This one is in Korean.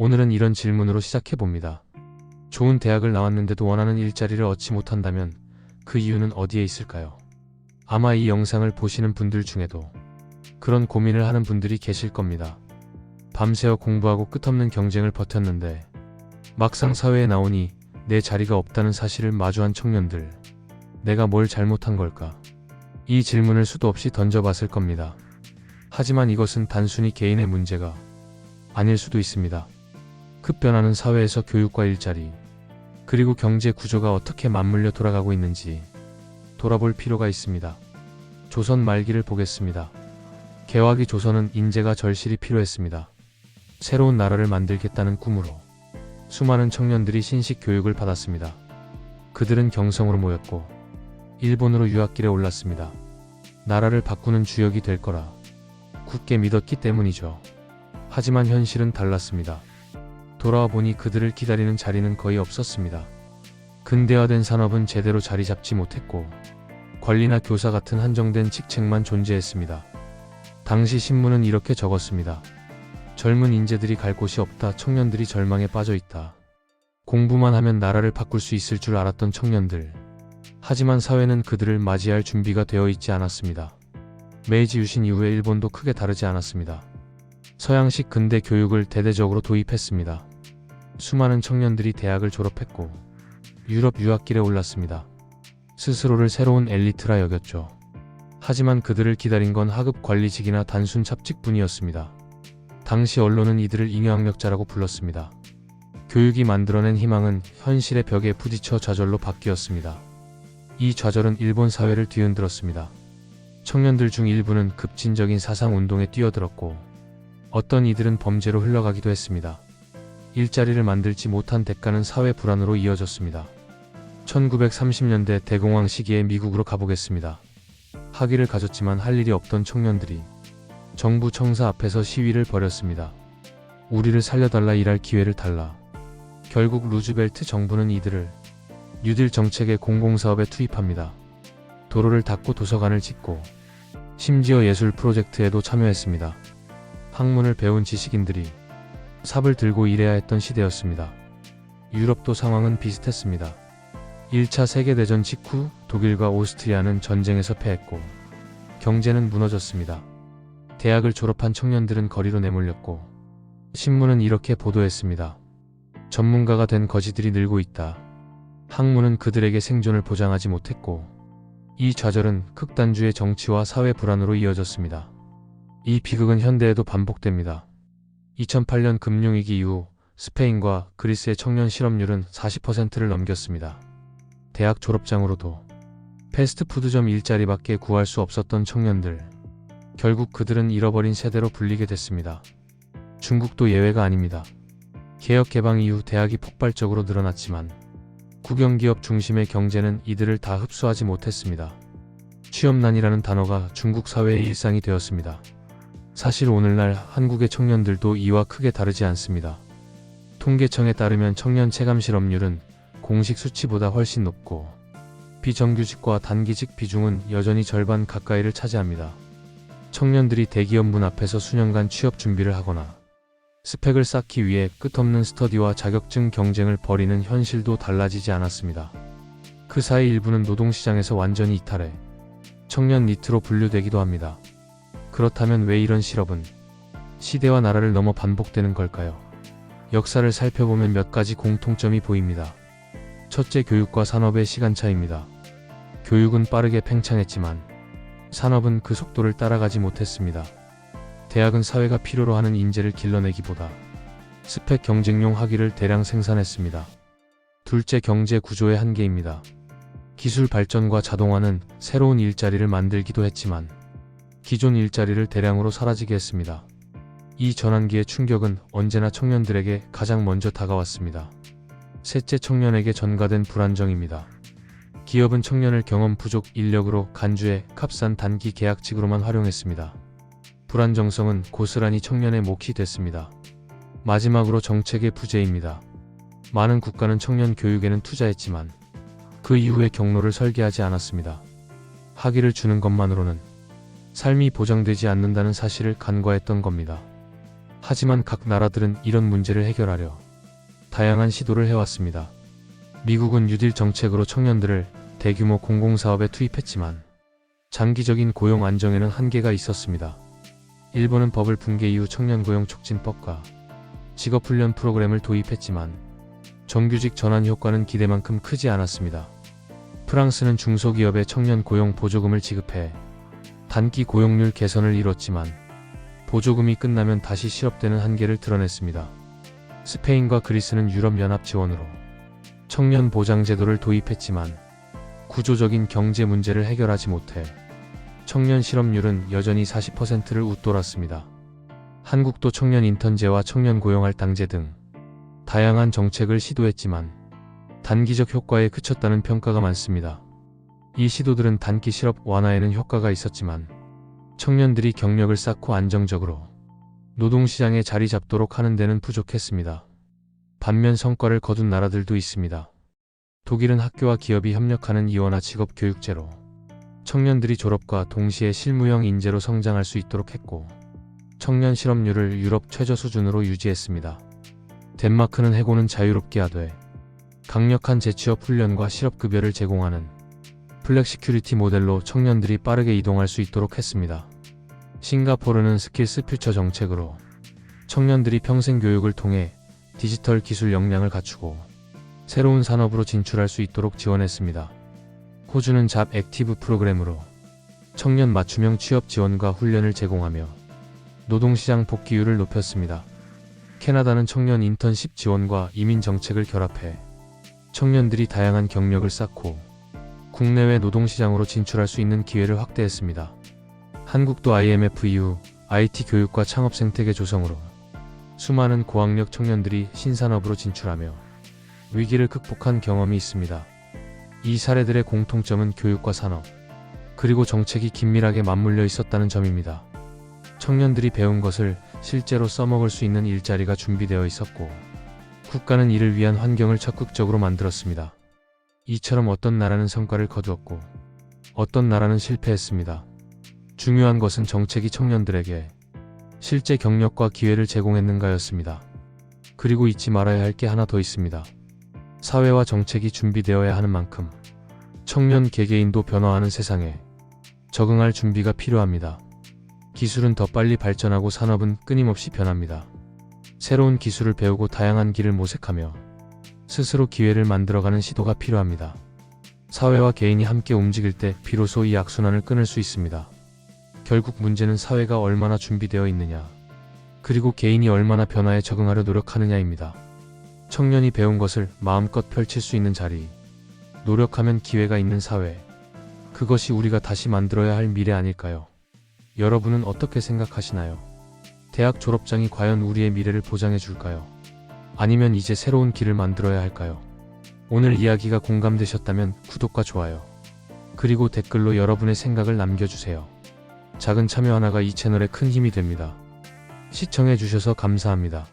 오늘은 이런 질문으로 시작해봅니다. 좋은 대학을 나왔는데도 원하는 일자리를 얻지 못한다면 그 이유는 어디에 있을까요? 아마 이 영상을 보시는 분들 중에도 그런 고민을 하는 분들이 계실 겁니다. 밤새워 공부하고 끝없는 경쟁을 버텼는데 막상 사회에 나오니 내 자리가 없다는 사실을 마주한 청년들. 내가 뭘 잘못한 걸까? 이 질문을 수도 없이 던져봤을 겁니다. 하지만 이것은 단순히 개인의 문제가 아닐 수도 있습니다. 급변하는 사회에서 교육과 일자리, 그리고 경제 구조가 어떻게 맞물려 돌아가고 있는지 돌아볼 필요가 있습니다. 조선 말기를 보겠습니다. 개화기 조선은 인재가 절실히 필요했습니다. 새로운 나라를 만들겠다는 꿈으로 수많은 청년들이 신식 교육을 받았습니다. 그들은 경성으로 모였고 일본으로 유학길에 올랐습니다. 나라를 바꾸는 주역이 될 거라 굳게 믿었기 때문이죠. 하지만 현실은 달랐습니다. 돌아와 보니 그들을 기다리는 자리는 거의 없었습니다. 근대화된 산업은 제대로 자리 잡지 못했고 관리나 교사 같은 한정된 직책만 존재했습니다. 당시 신문은 이렇게 적었습니다. 젊은 인재들이 갈 곳이 없다. 청년들이 절망에 빠져 있다. 공부만 하면 나라를 바꿀 수 있을 줄 알았던 청년들. 하지만 사회는 그들을 맞이할 준비가 되어 있지 않았습니다. 메이지 유신 이후에 일본도 크게 다르지 않았습니다. 서양식 근대 교육을 대대적으로 도입했습니다. 수많은 청년들이 대학을 졸업했고 유럽 유학길에 올랐습니다. 스스로를 새로운 엘리트라 여겼죠. 하지만 그들을 기다린 건 하급 관리직이나 단순 잡직뿐이었습니다. 당시 언론은 이들을 잉여학력자라고 불렀습니다. 교육이 만들어낸 희망은 현실의 벽에 부딪혀 좌절로 바뀌었습니다. 이 좌절은 일본 사회를 뒤흔들었습니다. 청년들 중 일부는 급진적인 사상운동에 뛰어들었고 어떤 이들은 범죄로 흘러가기도 했습니다. 일자리를 만들지 못한 대가는 사회 불안으로 이어졌습니다. 1930년대 대공황 시기에 미국으로 가보겠습니다. 학위를 가졌지만 할 일이 없던 청년들이 정부 청사 앞에서 시위를 벌였습니다. 우리를 살려달라, 일할 기회를 달라. 결국 루즈벨트 정부는 이들을 뉴딜 정책의 공공사업에 투입합니다. 도로를 닦고 도서관을 짓고 심지어 예술 프로젝트에도 참여했습니다. 학문을 배운 지식인들이 삽을 들고 일해야 했던 시대였습니다. 유럽도 상황은 비슷했습니다. 1차 세계대전 직후 독일과 오스트리아는 전쟁에서 패했고 경제는 무너졌습니다. 대학을 졸업한 청년들은 거리로 내몰렸고 신문은 이렇게 보도했습니다. 전문가가 된 거지들이 늘고 있다. 학문은 그들에게 생존을 보장하지 못했고 이 좌절은 극단주의 정치와 사회 불안으로 이어졌습니다. 이 비극은 현대에도 반복됩니다. 2008년 금융위기 이후 스페인과 그리스의 청년 실업률은 40%를 넘겼습니다. 대학 졸업장으로도 패스트푸드점 일자리밖에 구할 수 없었던 청년들. 결국 그들은 잃어버린 세대로 불리게 됐습니다. 중국도 예외가 아닙니다. 개혁 개방 이후 대학이 폭발적으로 늘어났지만 국영기업 중심의 경제는 이들을 다 흡수하지 못했습니다. 취업난이라는 단어가 중국 사회의 일상이 되었습니다. 사실 오늘날 한국의 청년들도 이와 크게 다르지 않습니다. 통계청에 따르면 청년 체감 실업률은 공식 수치보다 훨씬 높고 비정규직과 단기직 비중은 여전히 절반 가까이를 차지합니다. 청년들이 대기업 문 앞에서 수년간 취업 준비를 하거나 스펙을 쌓기 위해 끝없는 스터디와 자격증 경쟁을 벌이는 현실도 달라지지 않았습니다. 그 사이 일부는 노동시장에서 완전히 이탈해 청년 니트로 분류되기도 합니다. 그렇다면 왜 이런 실업은 시대와 나라를 넘어 반복되는 걸까요? 역사를 살펴보면 몇 가지 공통점이 보입니다. 첫째, 교육과 산업의 시간차입니다. 교육은 빠르게 팽창했지만 산업은 그 속도를 따라가지 못했습니다. 대학은 사회가 필요로 하는 인재를 길러내기보다 스펙 경쟁용 학위를 대량 생산했습니다. 둘째, 경제 구조의 한계입니다. 기술 발전과 자동화는 새로운 일자리를 만들기도 했지만 기존 일자리를 대량으로 사라지게 했습니다. 이 전환기의 충격은 언제나 청년들에게 가장 먼저 다가왔습니다. 셋째, 청년에게 전가된 불안정입니다. 기업은 청년을 경험 부족 인력으로 간주해 값싼 단기 계약직으로만 활용했습니다. 불안정성은 고스란히 청년의 몫이 됐습니다. 마지막으로 정책의 부재입니다. 많은 국가는 청년 교육에는 투자했지만 그 이후에 경로를 설계하지 않았습니다. 학위를 주는 것만으로는 삶이 보장되지 않는다는 사실을 간과했던 겁니다. 하지만 각 나라들은 이런 문제를 해결하려 다양한 시도를 해왔습니다. 미국은 뉴딜 정책으로 청년들을 대규모 공공사업에 투입했지만 장기적인 고용 안정에는 한계가 있었습니다. 일본은 버블 붕괴 이후 청년 고용 촉진법과 직업훈련 프로그램을 도입했지만 정규직 전환 효과는 기대만큼 크지 않았습니다. 프랑스는 중소기업에 청년 고용 보조금을 지급해 단기 고용률 개선을 이뤘지만 보조금이 끝나면 다시 실업되는 한계를 드러냈습니다. 스페인과 그리스는 유럽연합 지원으로 청년 보장제도를 도입했지만 구조적인 경제 문제를 해결하지 못해 청년 실업률은 여전히 40%를 웃돌았습니다. 한국도 청년 인턴제와 청년 고용할당제 등 다양한 정책을 시도했지만 단기적 효과에 그쳤다는 평가가 많습니다. 이 시도들은 단기 실업 완화에는 효과가 있었지만 청년들이 경력을 쌓고 안정적으로 노동시장에 자리 잡도록 하는 데는 부족했습니다. 반면 성과를 거둔 나라들도 있습니다. 독일은 학교와 기업이 협력하는 이원화 직업교육제로 청년들이 졸업과 동시에 실무형 인재로 성장할 수 있도록 했고 청년 실업률을 유럽 최저 수준으로 유지했습니다. 덴마크는 해고는 자유롭게 하되 강력한 재취업 훈련과 실업급여를 제공하는 플렉시큐리티 모델로 청년들이 빠르게 이동할 수 있도록 했습니다. 싱가포르는 스킬스 퓨처 정책으로 청년들이 평생 교육을 통해 디지털 기술 역량을 갖추고 새로운 산업으로 진출할 수 있도록 지원했습니다. 호주는 잡 액티브 프로그램으로 청년 맞춤형 취업 지원과 훈련을 제공하며 노동시장 복귀율을 높였습니다. 캐나다는 청년 인턴십 지원과 이민 정책을 결합해 청년들이 다양한 경력을 쌓고 국내외 노동시장으로 진출할 수 있는 기회를 확대했습니다. 한국도 IMF 이후 IT 교육과 창업 생태계 조성으로 수많은 고학력 청년들이 신산업으로 진출하며 위기를 극복한 경험이 있습니다. 이 사례들의 공통점은 교육과 산업, 그리고 정책이 긴밀하게 맞물려 있었다는 점입니다. 청년들이 배운 것을 실제로 써먹을 수 있는 일자리가 준비되어 있었고 국가는 이를 위한 환경을 적극적으로 만들었습니다. 이처럼 어떤 나라는 성과를 거두었고 어떤 나라는 실패했습니다. 중요한 것은 정책이 청년들에게 실제 경력과 기회를 제공했는가였습니다. 그리고 잊지 말아야 할 게 하나 더 있습니다. 사회와 정책이 준비되어야 하는 만큼 청년 개개인도 변화하는 세상에 적응할 준비가 필요합니다. 기술은 더 빨리 발전하고 산업은 끊임없이 변합니다. 새로운 기술을 배우고 다양한 길을 모색하며 스스로 기회를 만들어가는 시도가 필요합니다. 사회와 개인이 함께 움직일 때 비로소 이 악순환을 끊을 수 있습니다. 결국 문제는 사회가 얼마나 준비되어 있느냐, 그리고 개인이 얼마나 변화에 적응하려 노력하느냐입니다. 청년이 배운 것을 마음껏 펼칠 수 있는 자리, 노력하면 기회가 있는 사회, 그것이 우리가 다시 만들어야 할 미래 아닐까요? 여러분은 어떻게 생각하시나요? 대학 졸업장이 과연 우리의 미래를 보장해 줄까요? 아니면 이제 새로운 길을 만들어야 할까요? 오늘 이야기가 공감되셨다면 구독과 좋아요, 그리고 댓글로 여러분의 생각을 남겨주세요. 작은 참여 하나가 이 채널에 큰 힘이 됩니다. 시청해 주셔서 감사합니다.